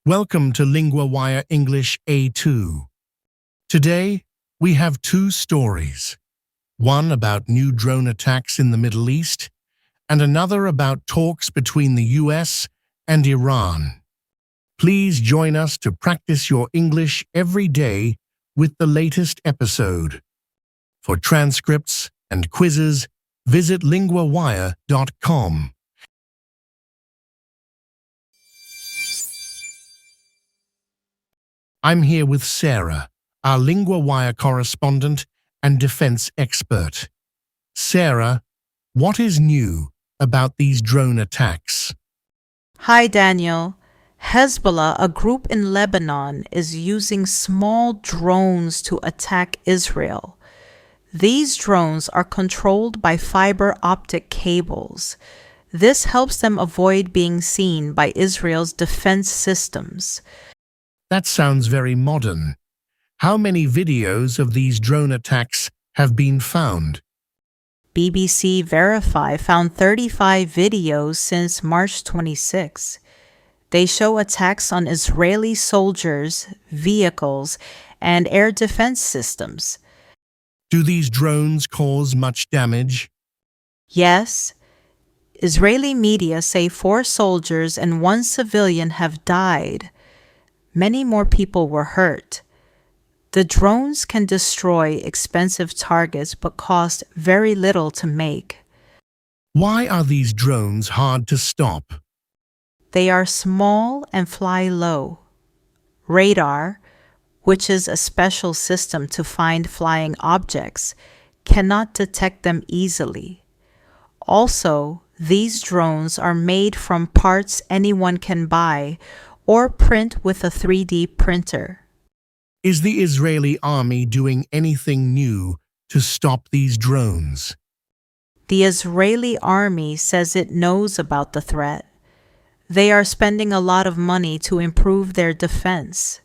Welcome to LinguaWire English A2. Today, we have two stories. One about new drone attacks in the Middle East, and another about talks between the US and Iran. Please join us to practice your English every day with the latest episode. For transcripts and quizzes, visit linguawire.com. I'm here with Sarah, our LinguaWire correspondent and defense expert. Sarah, what is new about these drone attacks? Hi, Daniel. Hezbollah, a group in Lebanon, is using small drones to attack Israel. These drones are controlled by fiber optic cables. This helps them avoid being seen by Israel's defense systems. That sounds very modern. How many videos of these drone attacks have been found? BBC Verify found 35 videos since March 26. They show attacks on Israeli soldiers, vehicles, and air defense systems. Do these drones cause much damage? Yes. Israeli media say 4 soldiers and 1 civilian have died. Many more people were hurt. The drones can destroy expensive targets but cost very little to make. Why are these drones hard to stop? They are small and fly low. Radar, which is a special system to find flying objects, cannot detect them easily. Also, these drones are made from parts anyone can buy or print with a 3D printer. Is the Israeli army doing anything new to stop these drones? The Israeli army says it knows about the threat. They are spending a lot of money to improve their defense.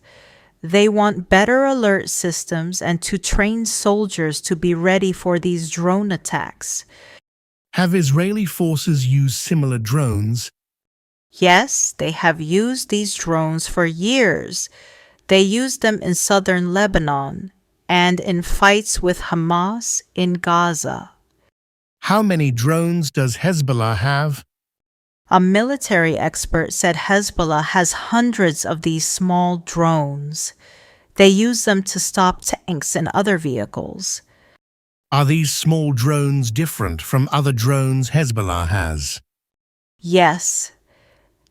They want better alert systems and to train soldiers to be ready for these drone attacks. Have Israeli forces used similar drones? Yes, they have used these drones for years. They used them in southern Lebanon and in fights with Hamas in Gaza. How many drones does Hezbollah have? A military expert said Hezbollah has hundreds of these small drones. They use them to stop tanks and other vehicles. Are these small drones different from other drones Hezbollah has? Yes.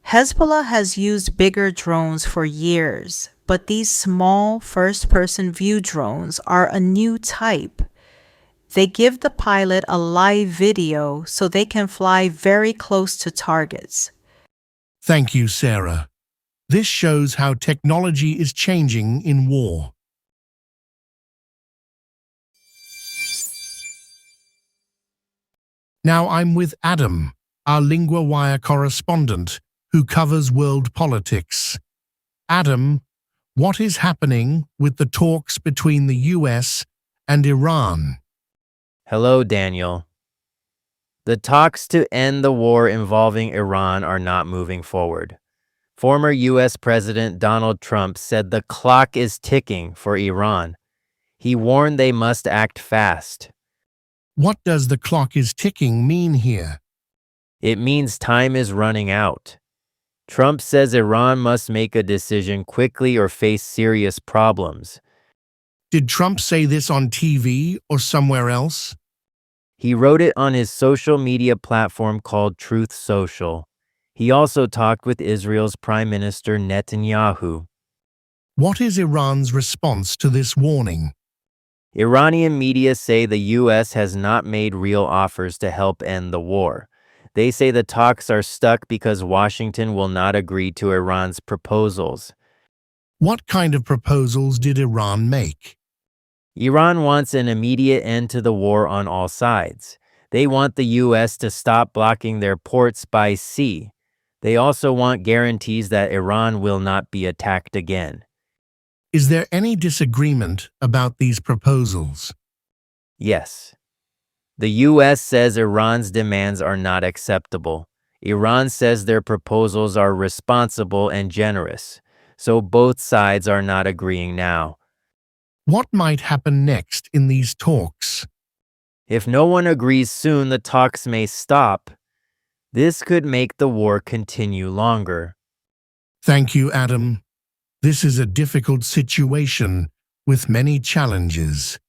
Hezbollah has used bigger drones for years, but these small first-person view drones are a new type. They give the pilot a live video so they can fly very close to targets. Thank you, Sarah. This shows how technology is changing in war. Now I'm with Adam, our LinguaWire correspondent, who covers world politics. Adam, what is happening with the talks between the US and Iran? Hello, Daniel. The talks to end the war involving Iran are not moving forward. Former U.S. President Donald Trump said the clock is ticking for Iran. He warned they must act fast. What does the clock is ticking mean here? It means time is running out. Trump says Iran must make a decision quickly or face serious problems. Did Trump say this on TV or somewhere else? He wrote it on his social media platform called Truth Social. He also talked with Israel's Prime Minister Netanyahu. What is Iran's response to this warning? Iranian media say the U.S. has not made real offers to help end the war. They say the talks are stuck because Washington will not agree to Iran's proposals. What kind of proposals did Iran make? Iran wants an immediate end to the war on all sides. They want the U.S. to stop blocking their ports by sea. They also want guarantees that Iran will not be attacked again. Is there any disagreement about these proposals? Yes. The U.S. says Iran's demands are not acceptable. Iran says their proposals are responsible and generous. So both sides are not agreeing now. What might happen next in these talks? If no one agrees soon, the talks may stop. This could make the war continue longer. Thank you, Adam. This is a difficult situation with many challenges.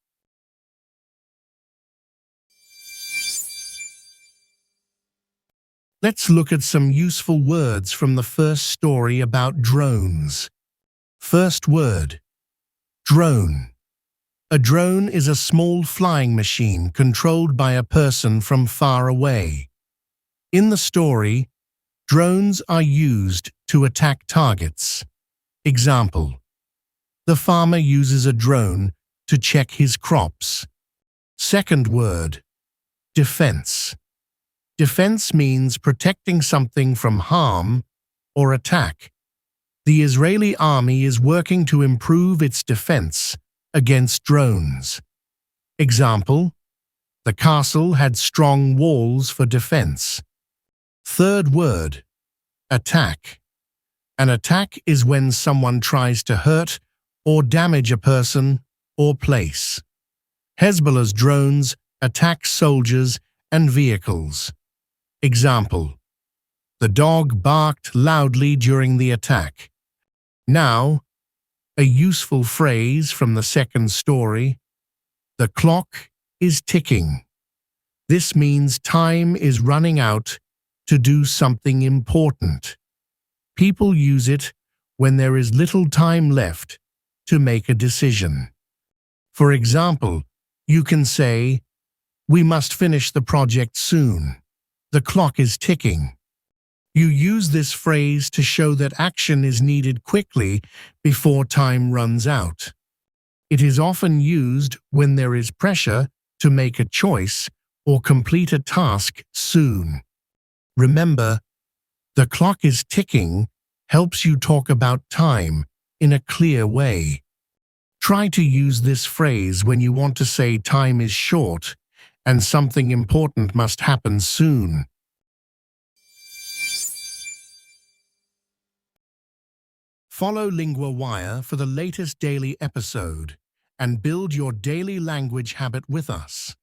Let's look at some useful words from the first story about drones. First word, drone. A drone is a small flying machine controlled by a person from far away. In the story, drones are used to attack targets. Example: the farmer uses a drone to check his crops. Second word, defense. Defense means protecting something from harm or attack. The Israeli army is working to improve its defense against drones. Example: the castle had strong walls for defense. Third word, attack. An attack is when someone tries to hurt or damage a person or place. Hezbollah's drones attack soldiers and vehicles. Example: the dog barked loudly during the attack. Now, a useful phrase from the second story: the clock is ticking. This means time is running out to do something important. People use it when there is little time left to make a decision. For example, you can say, "We must finish the project soon. The clock is ticking." You use this phrase to show that action is needed quickly before time runs out. It is often used when there is pressure to make a choice or complete a task soon. Remember, the clock is ticking helps you talk about time in a clear way. Try to use this phrase when you want to say time is short and something important must happen soon. Follow LinguaWire for the latest daily episode and build your daily language habit with us.